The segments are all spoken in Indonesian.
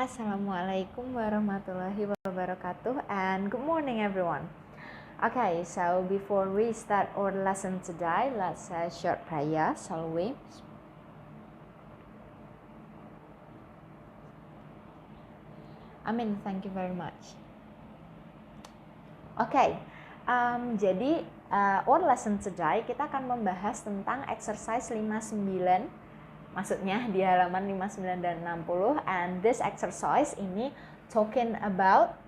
Assalamualaikum warahmatullahi wabarakatuh and good morning everyone. Okay, so before we start our lesson today, let's say a short prayer, shall we? Amin, thank you very much. Okay, jadi our lesson today kita akan membahas tentang exercise 59, maksudnya di halaman 59 dan 60, and this exercise ini talking about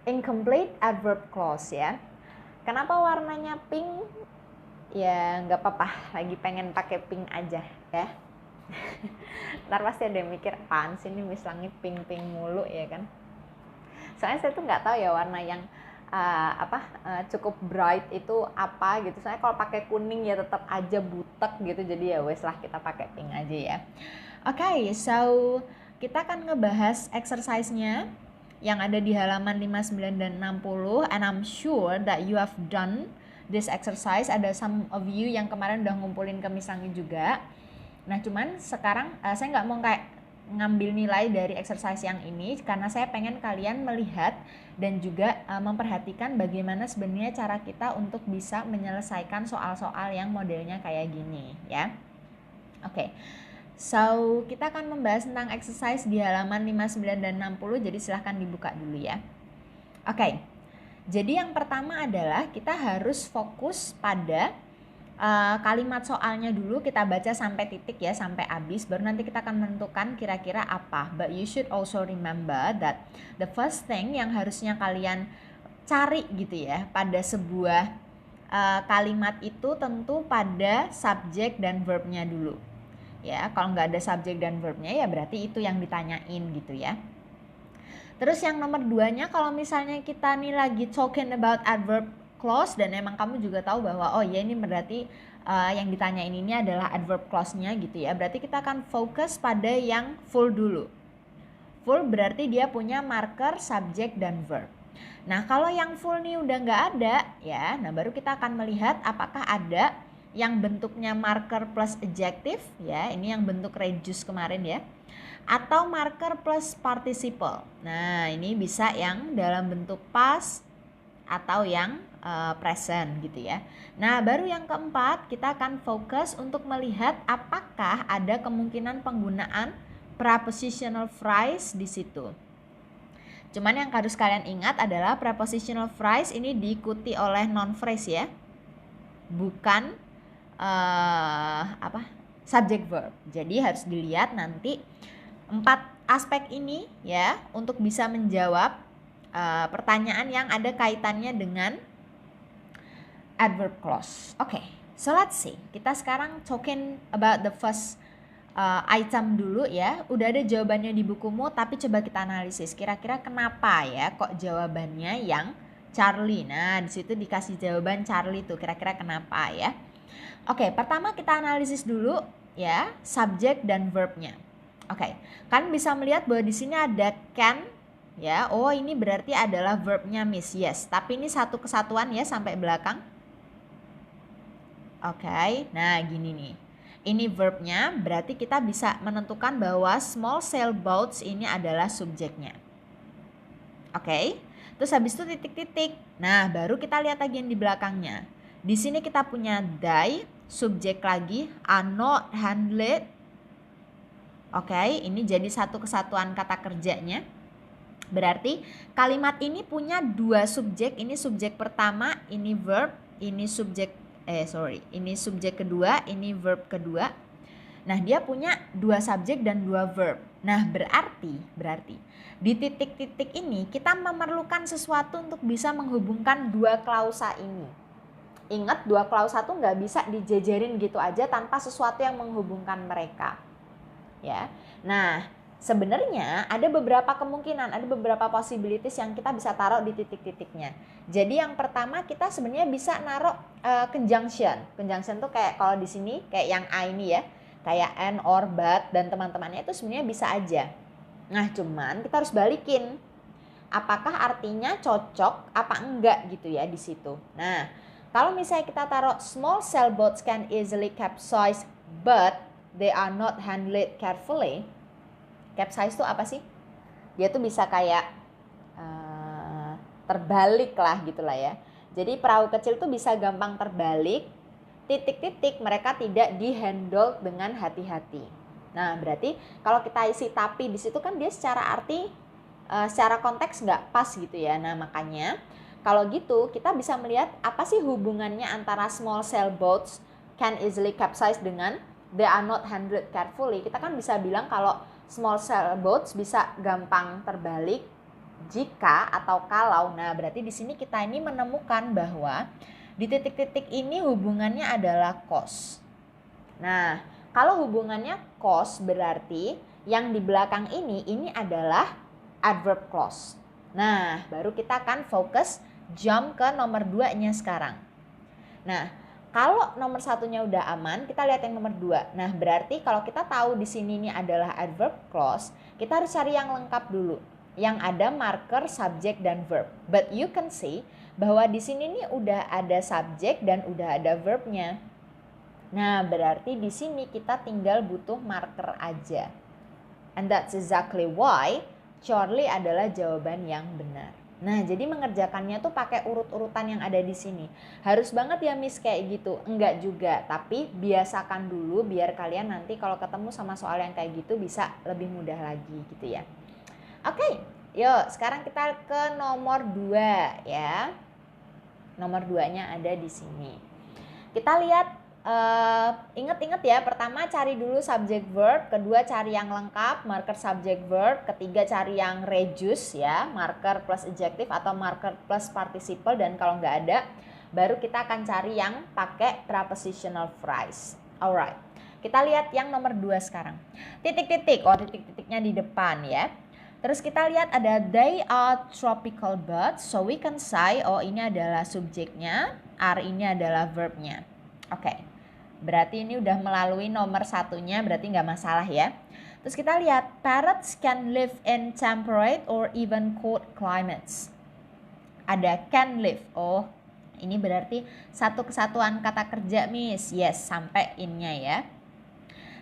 incomplete adverb clause ya. Kenapa warnanya pink? Ya nggak apa-apa, lagi pengen pakai pink aja ya. Ntar pasti ada yang mikir, apaan sih ini Miss Langit pink-pink mulu ya kan. Soalnya saya tuh nggak tahu ya warna yang cukup bright itu apa gitu. Soalnya kalau pakai kuning ya tetap aja butek gitu. Jadi ya wes lah kita pakai pink aja ya. Okay, so kita akan ngebahas exercise-nya yang ada di halaman 59 dan 60, and I'm sure that you have done this exercise. Ada some of you yang kemarin udah ngumpulin ke Miss Langit juga. Nah cuman sekarang saya nggak mau kayak ngambil nilai dari exercise yang ini, karena saya pengen kalian melihat dan juga memperhatikan bagaimana sebenarnya cara kita untuk bisa menyelesaikan soal-soal yang modelnya kayak gini ya. Oke. So, kita akan membahas tentang exercise di halaman 59 dan 60, jadi silahkan dibuka dulu ya. Oke. Jadi yang pertama adalah kita harus fokus pada kalimat soalnya dulu, kita baca sampai titik ya, sampai habis, baru nanti kita akan menentukan kira-kira apa. But you should also remember that the first thing yang harusnya kalian cari gitu ya pada sebuah kalimat itu tentu pada subjek dan verbnya dulu ya. Kalau nggak ada subjek dan verbnya ya berarti itu yang ditanyain gitu ya. Terus yang nomor 2-nya, kalau misalnya kita nih lagi talking about adverb clause dan emang kamu juga tahu bahwa oh ya ini berarti yang ditanyain ini adalah adverb clause-nya gitu ya. Berarti kita akan fokus pada yang full dulu. Full berarti dia punya marker, subjek, dan verb. Nah kalau yang full nih udah nggak ada ya, nah baru kita akan melihat apakah ada yang bentuknya marker plus adjective ya, ini yang bentuk reduce kemarin ya, atau marker plus participle. Nah ini bisa yang dalam bentuk past atau yang present gitu ya. Nah baru yang keempat kita akan fokus untuk melihat apakah ada kemungkinan penggunaan prepositional phrase di situ. Cuman yang harus kalian ingat adalah prepositional phrase ini diikuti oleh non phrase ya, bukan subject verb. Jadi harus dilihat nanti 4 aspek ini ya untuk bisa menjawab pertanyaan yang ada kaitannya dengan adverb clause. Okay, so let's see. Kita sekarang talking about the first item dulu ya. Udah ada jawabannya di bukumu, tapi coba kita analisis. Kira-kira kenapa ya kok jawabannya yang Charlie? Nah, di situ dikasih jawaban Charlie tuh. Kira-kira kenapa ya? Oke, pertama kita analisis dulu ya, subjek dan verbnya. Oke, kan bisa melihat bahwa di sini ada can ya. Oh, ini berarti adalah verbnya Miss. Yes, tapi ini satu kesatuan ya sampai belakang. Oke, nah gini nih. Ini verbnya, berarti kita bisa menentukan bahwa small sailboats ini adalah subjeknya. Oke, terus habis itu titik-titik. Nah, baru kita lihat lagi yang di belakangnya. Di sini kita punya die, subjek lagi, are not handled. Oke, ini jadi satu kesatuan kata kerjanya. Berarti kalimat ini punya 2 subjek. Ini subjek pertama, ini verb, ini subjek ini subjek kedua, ini verb kedua. Nah, dia punya 2 subjek dan 2 verb. Nah, berarti di titik-titik ini kita memerlukan sesuatu untuk bisa menghubungkan 2 klausa ini. Ingat, 2 klausa tuh nggak bisa dijejerin gitu aja tanpa sesuatu yang menghubungkan mereka. Ya. Nah, sebenarnya ada beberapa kemungkinan, ada beberapa possibilities yang kita bisa taruh di titik-titiknya. Jadi yang pertama kita sebenarnya bisa naruh conjunction. Conjunction tuh kayak kalau di sini kayak yang I ini ya, kayak and, or, but dan teman-temannya itu sebenarnya bisa aja. Nah cuman kita harus balikin, apakah artinya cocok apa enggak gitu ya di situ. Nah kalau misalnya kita taruh small sailboats can easily capsize but they are not handled carefully. Capsize itu apa sih? Dia tuh bisa kayak terbalik lah gitulah ya. Jadi perahu kecil tuh bisa gampang terbalik, titik-titik mereka tidak dihandle dengan hati-hati. Nah berarti kalau kita isi tapi di situ kan dia secara arti, secara konteks nggak pas gitu ya. Nah makanya kalau gitu kita bisa melihat apa sih hubungannya antara small sail boats can easily capsize dengan they are not handled carefully. Kita kan bisa bilang kalau small sail boats bisa gampang terbalik jika atau kalau. Nah, berarti di sini kita ini menemukan bahwa di titik-titik ini hubungannya adalah cause. Nah, kalau hubungannya cause berarti yang di belakang ini adalah adverb clause. Nah, baru kita akan fokus jump ke nomor 2-nya sekarang. Nah, kalau nomor 1-nya udah aman, kita lihat yang nomor 2. Nah, berarti kalau kita tahu di sini ini adalah adverb clause, kita harus cari yang lengkap dulu. Yang ada marker, subject, dan verb. But you can see bahwa di sini nih udah ada subject dan udah ada verbnya. Nah, berarti di sini kita tinggal butuh marker aja. And that's exactly why Charlie adalah jawaban yang benar. Nah, jadi mengerjakannya tuh pakai urut-urutan yang ada di sini. Harus banget ya Miss kayak gitu? Enggak juga, tapi biasakan dulu biar kalian nanti kalau ketemu sama soal yang kayak gitu bisa lebih mudah lagi gitu ya. Oke, yuk sekarang kita ke nomor 2 ya. Nomor 2-nya ada di sini. Kita lihat, inget-inget ya, pertama cari dulu subject verb, kedua cari yang lengkap, marker subject verb, ketiga cari yang reduce ya, marker plus adjective atau marker plus participle, dan kalau nggak ada, baru kita akan cari yang pakai prepositional phrase. Alright, kita lihat yang nomor 2 sekarang. Titik-titik, titik-titiknya di depan ya. Terus kita lihat ada they are tropical birds. So we can say, ini adalah subjeknya, are ini adalah verbnya. Oke, berarti ini udah melalui nomor 1-nya, berarti nggak masalah ya. Terus kita lihat, parrots can live in temperate or even cold climates. Ada can live, ini berarti satu kesatuan kata kerja Miss. Yes, sampai in-nya ya.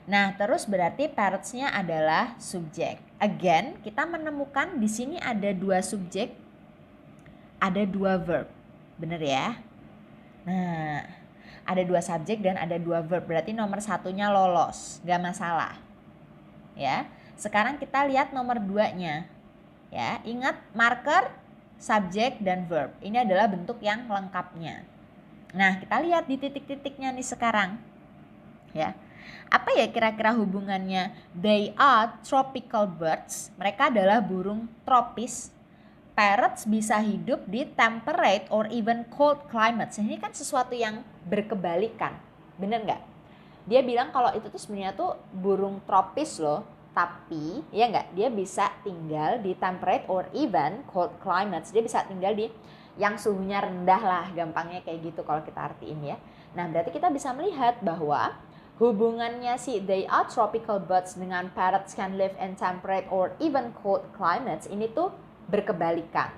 Nah, terus berarti parrots-nya adalah subjek. Again, kita menemukan di sini ada 2 subjek, ada 2 verb. Bener ya? Nah, ada 2 subjek dan ada 2 verb. Berarti nomor 1-nya lolos, gak masalah. Ya. Sekarang kita lihat nomor 2-nya. Ya, ingat marker, subjek dan verb. Ini adalah bentuk yang lengkapnya. Nah, kita lihat di titik-titiknya nih sekarang. Ya. Apa ya kira-kira hubungannya? They are tropical birds. Mereka adalah burung tropis. Parrots bisa hidup di temperate or even cold climates. Ini kan sesuatu yang berkebalikan. Bener nggak? Dia bilang kalau itu tuh sebenarnya tuh burung tropis loh. Tapi ya nggak, dia bisa tinggal di temperate or even cold climates. Dia bisa tinggal di yang suhunya rendah lah. Gampangnya kayak gitu kalau kita artiin ya. Nah berarti kita bisa melihat bahwa hubungannya si they are tropical birds dengan parrots can live in temperate or even cold climates ini tuh berkebalikan.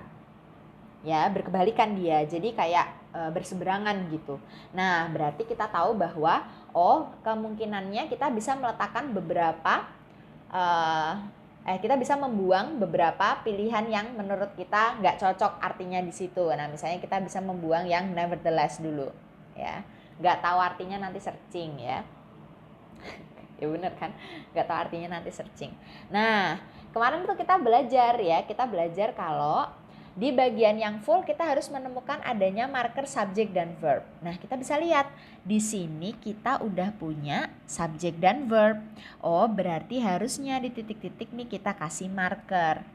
Ya, berkebalikan dia. Jadi kayak berseberangan gitu. Nah, berarti kita tahu bahwa kemungkinannya kita bisa meletakkan beberapa kita bisa membuang beberapa pilihan yang menurut kita nggak cocok artinya di situ. Nah, misalnya kita bisa membuang yang nevertheless dulu, ya. Nggak tahu artinya nanti searching ya. Ya bener kan, nggak tahu artinya nanti searching. Nah kemarin tuh kita belajar kalau di bagian yang full kita harus menemukan adanya marker subjek dan verb. Nah kita bisa lihat di sini kita udah punya subjek dan verb. Berarti harusnya di titik-titik nih kita kasih marker.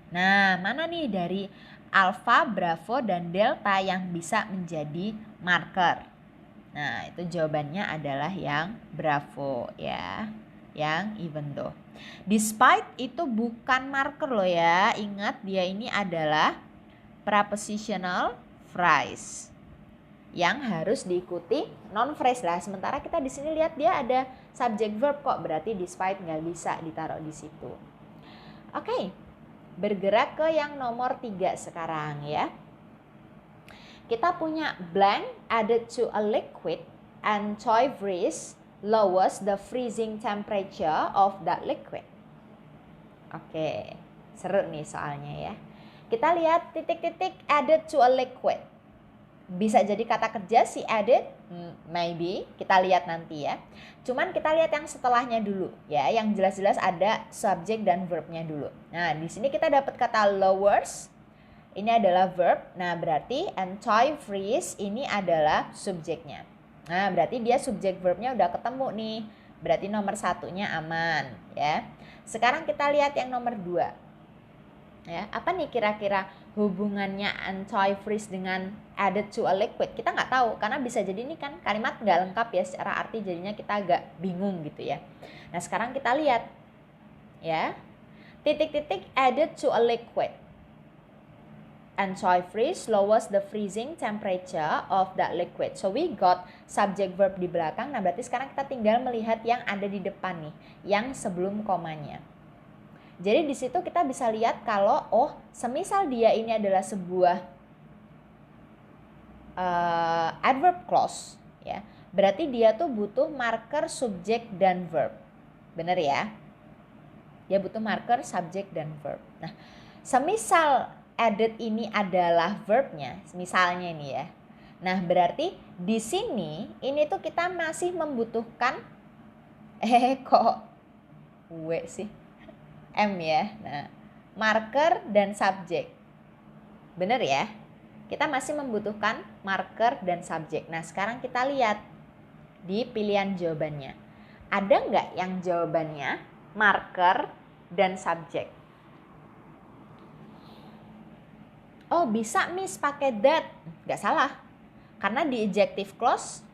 Nah mana nih dari alpha, bravo, dan delta yang bisa menjadi marker? Nah, itu jawabannya adalah yang bravo ya, yang even though. Despite itu bukan marker loh ya, ingat dia ini adalah prepositional phrase yang harus diikuti non phrase lah. Sementara kita di sini lihat dia ada subject verb kok, berarti despite nggak bisa ditaruh di situ. Oke, bergerak ke yang nomor 3 sekarang ya. Kita punya blank added to a liquid and toy breeze lowers the freezing temperature of that liquid. Oke, seru nih soalnya ya. Kita lihat titik-titik added to a liquid. Bisa jadi kata kerja si added, maybe. Kita lihat nanti ya. Cuman kita lihat yang setelahnya dulu ya. Yang jelas-jelas ada subjek dan verbnya dulu. Nah, di sini kita dapat kata lowers. Ini adalah verb. Nah, berarti antifreeze ini adalah subjeknya. Nah, berarti dia subjek verbnya udah ketemu nih. Berarti nomor satunya aman ya. Sekarang kita lihat yang nomor 2. Ya, apa nih kira-kira hubungannya antifreeze dengan added to a liquid? Kita nggak tahu karena bisa jadi ini kan kalimat nggak lengkap ya secara arti, jadinya kita agak bingung gitu ya. Nah, sekarang kita lihat ya. Titik-titik added to a liquid. Antifreeze lowers the freezing temperature of that liquid. So we got subject verb di belakang. Nah, berarti sekarang kita tinggal melihat yang ada di depan nih, yang sebelum komanya. Jadi di situ kita bisa lihat kalau semisal dia ini adalah sebuah adverb clause ya. Berarti dia tuh butuh marker subjek dan verb. Bener ya? Dia butuh marker subjek dan verb. Nah, semisal added ini adalah verbnya, misalnya ini ya. Nah, berarti di sini ini tuh kita masih membutuhkan kok sih? M ya. Nah, marker dan subjek. Bener ya? Kita masih membutuhkan marker dan subjek. Nah, sekarang kita lihat di pilihan jawabannya. Ada nggak yang jawabannya marker dan subjek? Oh, bisa Miss pakai that. Nggak salah. Karena di adjective clause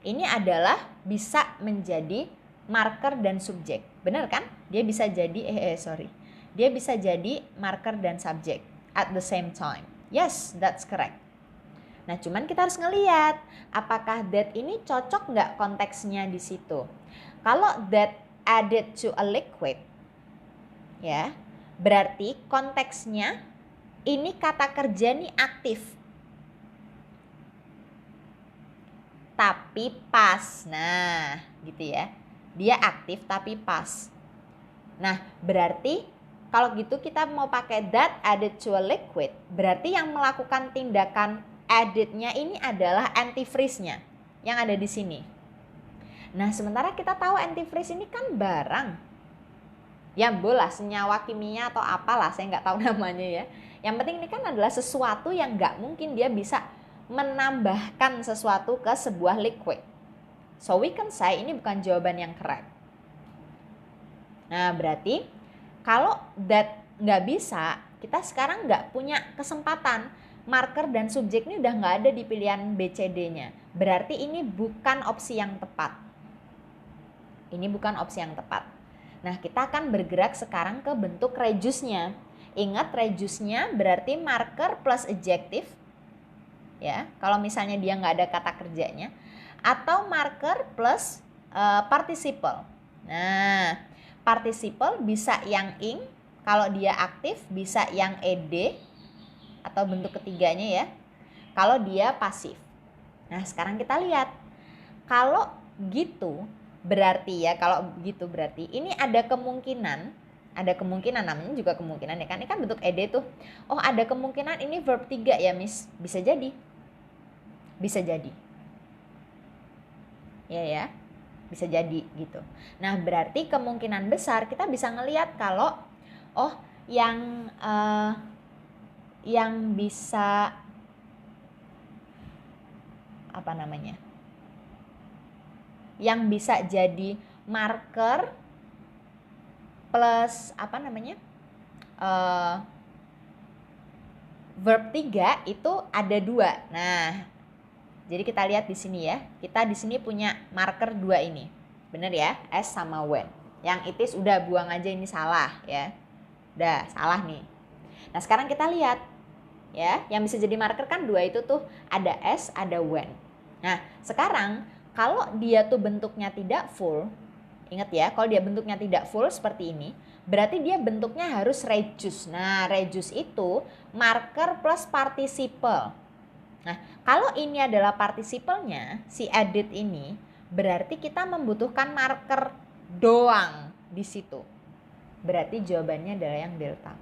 ini adalah bisa menjadi marker dan subjek. Benar kan? Dia bisa jadi Dia bisa jadi marker dan subjek at the same time. Yes, that's correct. Nah, cuman kita harus ngelihat apakah that ini cocok nggak konteksnya di situ. Kalau that added to a liquid ya, berarti konteksnya ini kata kerja nih aktif. Tapi pas. Nah, gitu ya. Dia aktif tapi pas. Nah, berarti kalau gitu kita mau pakai that added to a liquid, berarti yang melakukan tindakan added-nya ini adalah antifreeze-nya yang ada di sini. Nah, sementara kita tahu antifreeze ini kan barang. Ya, bola, senyawa kimia atau apalah, saya nggak tahu namanya ya. Yang penting ini kan adalah sesuatu yang nggak mungkin dia bisa menambahkan sesuatu ke sebuah liquid. So we can say ini bukan jawaban yang correct. Nah, berarti kalau that nggak bisa, kita sekarang nggak punya kesempatan. Marker dan subjek ini udah nggak ada di pilihan BCD-nya. Berarti ini bukan opsi yang tepat. Ini bukan opsi yang tepat. Nah, kita akan bergerak sekarang ke bentuk reduce-nya. Ingat reduce-nya berarti marker plus adjective. Ya, kalau misalnya dia nggak ada kata kerjanya. Atau marker plus participle. Nah, participle bisa yang ing, kalau dia aktif bisa yang ed atau bentuk ketiganya ya. Kalau dia pasif. Nah, sekarang kita lihat. Kalau gitu berarti ya, kalau gitu berarti ini ada kemungkinan namanya juga kemungkinan ya kan. Ini kan bentuk ed tuh. Oh, ada kemungkinan ini verb 3 ya, Miss. Bisa jadi. Bisa jadi. Ya. Bisa jadi gitu. Nah, berarti kemungkinan besar kita bisa ngelihat kalau yang bisa yang bisa jadi marker plus verb 3 itu ada 2. Nah, jadi kita lihat di sini ya. Kita di sini punya marker 2 ini. Bener ya? S sama when. Yang it is udah buang aja, ini salah ya. Udah salah nih. Nah, sekarang kita lihat ya, yang bisa jadi marker kan 2 itu tuh ada S, ada when. Nah, sekarang kalau dia tuh bentuknya tidak full, ingat ya, kalau dia bentuknya tidak full seperti ini, berarti dia bentuknya harus reduce. Nah, reduce itu marker plus participle. Nah, kalau ini adalah participle-nya, si added ini, berarti kita membutuhkan marker doang di situ. Berarti jawabannya adalah yang delta.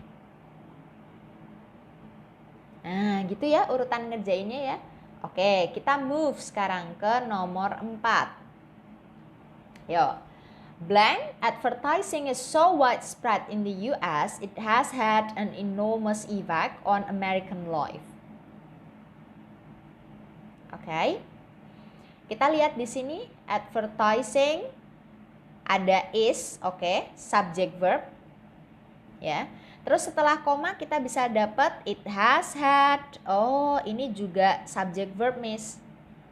Nah, gitu ya urutan ngerjainnya ya. Oke, kita move sekarang ke nomor 4. Yo. Blank, advertising is so widespread in the US, it has had an enormous effect on American life. Oke. Kita lihat di sini advertising ada is, oke, subject verb. Ya. Terus setelah koma kita bisa dapat it has had. Oh, ini juga subject verb, Miss.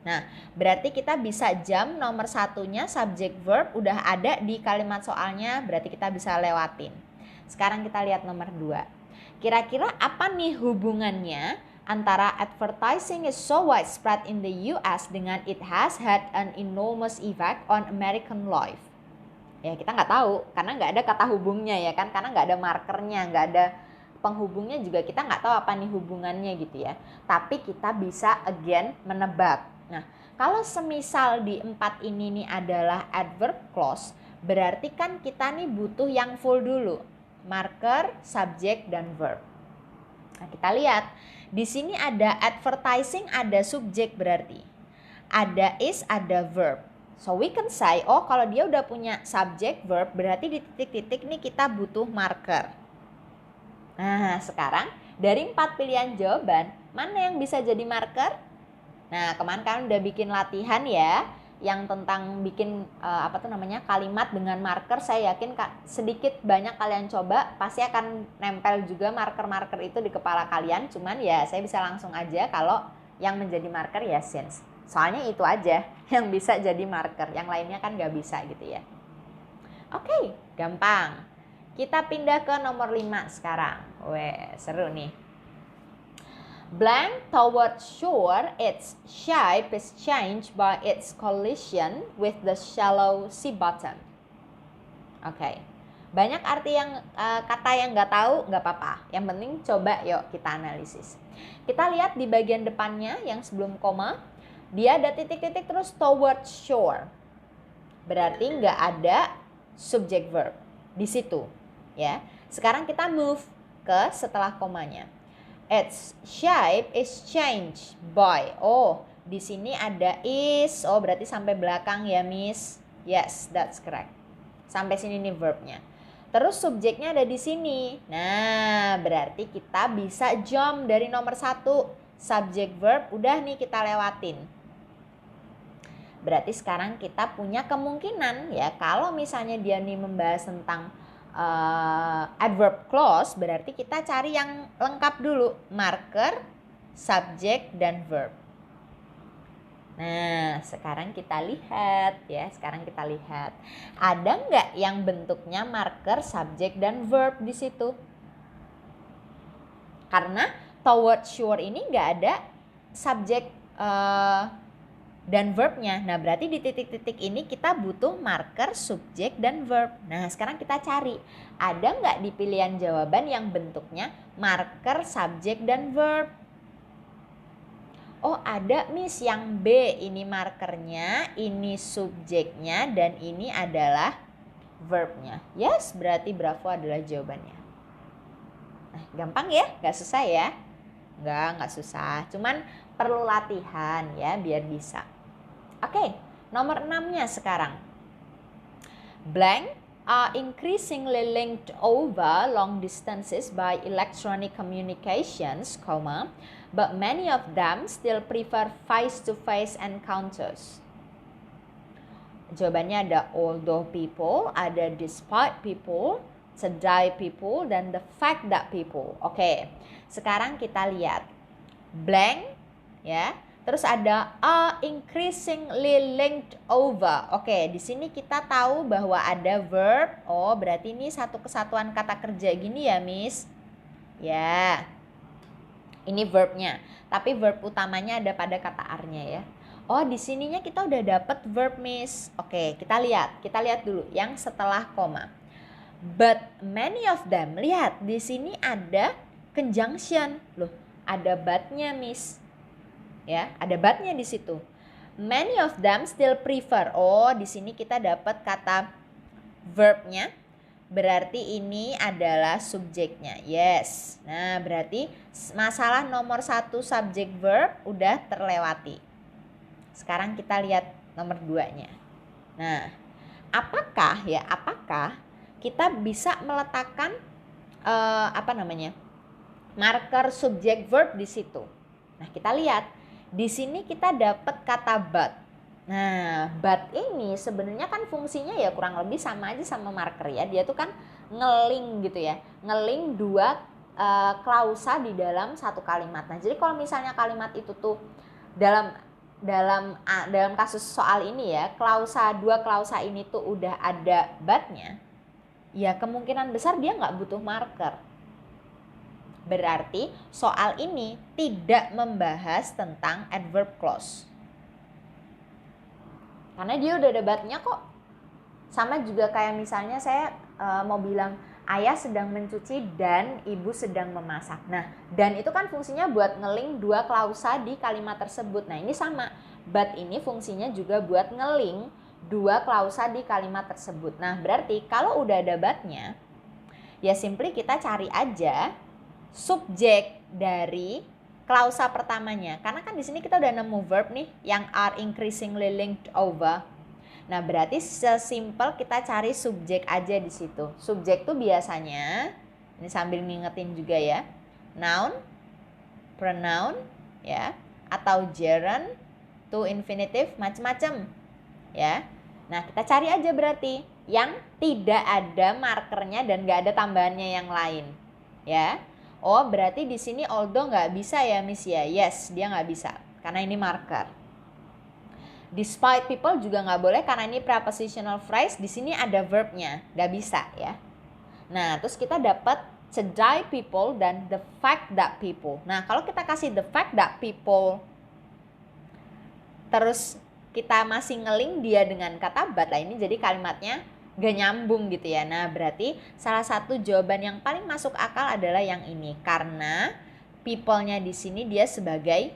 Nah, berarti kita bisa jam nomor satunya subject verb udah ada di kalimat soalnya, berarti kita bisa lewatin. Sekarang kita lihat nomor 2. Kira-kira apa nih hubungannya antara advertising is so widespread in the US dengan it has had an enormous effect on American life? Ya kita nggak tahu, karena nggak ada kata hubungnya ya kan, karena nggak ada markernya, nggak ada penghubungnya juga, kita nggak tahu apa nih hubungannya gitu ya. Tapi kita bisa again menebak. Nah, kalau semisal di 4 ini nih adalah adverb clause, berarti kan kita nih butuh yang full dulu. Marker, subject, dan verb. Nah, kita lihat. Di sini ada advertising, ada subject berarti. Ada is, ada verb. So we can say, oh kalau dia udah punya subject, verb, berarti di titik-titik nih kita butuh marker. Nah, sekarang dari 4 pilihan jawaban, mana yang bisa jadi marker? Nah, kemarin kan udah bikin latihan ya, yang tentang bikin kalimat dengan marker. Saya yakin sedikit banyak kalian coba, pasti akan nempel juga marker-marker itu di kepala kalian. Cuman ya saya bisa langsung aja kalau yang menjadi marker ya since. Soalnya itu aja yang bisa jadi marker, yang lainnya kan nggak bisa gitu ya. Oke, gampang. Kita pindah ke nomor 5 sekarang. Weh, seru nih. Blank toward shore, its shape is changed by its collision with the shallow sea bottom. Oke. Banyak arti yang kata yang nggak tahu, nggak apa-apa. Yang penting coba yuk kita analisis. Kita lihat di bagian depannya yang sebelum koma, dia ada titik-titik terus toward shore. Berarti nggak ada subject verb di situ, ya. Sekarang kita move ke setelah komanya. Its shape is changed by. Oh, di sini ada is. Oh, berarti sampai belakang ya, Miss. Yes, that's correct. Sampai sini nih verbnya. Terus subjeknya ada di sini. Nah, berarti kita bisa jump dari nomor 1. Subject verb udah nih kita lewatin. Berarti sekarang kita punya kemungkinan ya, kalau misalnya dia nih membahas tentang adverb clause, berarti kita cari yang lengkap dulu, marker, subject, dan verb. Nah, sekarang kita lihat ya, ada nggak yang bentuknya marker, subject, dan verb di situ? Karena toward shore ini nggak ada subject dan verbnya. Nah, berarti di titik-titik ini kita butuh marker, subjek, dan verb. Nah, sekarang kita cari, ada nggak di pilihan jawaban yang bentuknya marker, subjek, dan verb? Oh, ada, Miss, yang B. Ini markernya, ini subjeknya, dan ini adalah verbnya. Yes, berarti Bravo adalah jawabannya. Nah, gampang ya? Nggak susah ya? Nggak susah. Cuman perlu latihan ya, biar bisa. Oke, nomor 6-nya sekarang. Blank are increasingly linked over long distances by electronic communications, but many of them still prefer face-to-face encounters. Jawabannya ada although people, ada despite people, today people, dan the fact that people. Oke, sekarang kita lihat. Blank, ya. Terus ada increasingly linked over. Oke, di sini kita tahu bahwa ada verb. Oh, berarti ini satu kesatuan kata kerja gini ya, Miss. Ya. Ini verbnya. Tapi verb utamanya ada pada kata are-nya ya. Oh, di sininya kita udah dapet verb, Miss. Oke, kita lihat. Kita lihat dulu yang setelah koma. But many of them. Lihat, di sini ada conjunction. Loh, ada but-nya, Miss. Ya, ada but-nya di situ. Many of them still prefer. Oh, di sini kita dapat kata verbnya. Berarti ini adalah subjeknya. Yes. Nah, berarti masalah nomor 1 subjek verb udah terlewati. Sekarang kita lihat nomor 2-nya. Nah, apakah kita bisa meletakkan marker subjek verb di situ? Nah, kita lihat. Di sini kita dapat kata but. Nah, but ini sebenarnya kan fungsinya ya kurang lebih sama aja sama marker ya. Dia tuh kan ngeling gitu ya. Ngeling dua klausa di dalam satu kalimat. Nah, jadi kalau misalnya kalimat itu tuh dalam kasus soal ini ya, dua klausa ini tuh udah ada but-nya, ya kemungkinan besar dia nggak butuh marker. Berarti soal ini tidak membahas tentang adverb clause. Karena dia udah ada but-nya kok. Sama juga kayak misalnya saya mau bilang ayah sedang mencuci dan ibu sedang memasak. Nah, dan itu kan fungsinya buat ngeling dua klausa di kalimat tersebut. Nah, ini sama. But ini fungsinya juga buat ngeling dua klausa di kalimat tersebut. Nah, berarti kalau udah ada but-nya, ya simply kita cari aja subjek dari klausa pertamanya. Karena kan di sini kita udah nemu verb nih yang are increasingly linked over. Nah, berarti sesimpel kita cari subjek aja di situ. Subjek tuh biasanya, ini sambil ngingetin juga ya, noun, pronoun, ya, atau gerund, to infinitive, macam-macam, ya. Nah, kita cari aja berarti yang tidak ada markernya dan nggak ada tambahannya yang lain, ya. Oh, berarti di sini although nggak bisa ya, Miss ya? Yes, dia nggak bisa karena ini marker. Despite people juga nggak boleh karena ini prepositional phrase. Di sini ada verbnya, nggak bisa ya. Nah, terus kita dapat sedai people dan the fact that people. Nah, kalau kita kasih the fact that people, terus kita masih ngeling dia dengan kata but, lah ini jadi kalimatnya gak nyambung gitu ya. Nah, berarti salah satu jawaban yang paling masuk akal adalah yang ini, karena people-nya di sini dia sebagai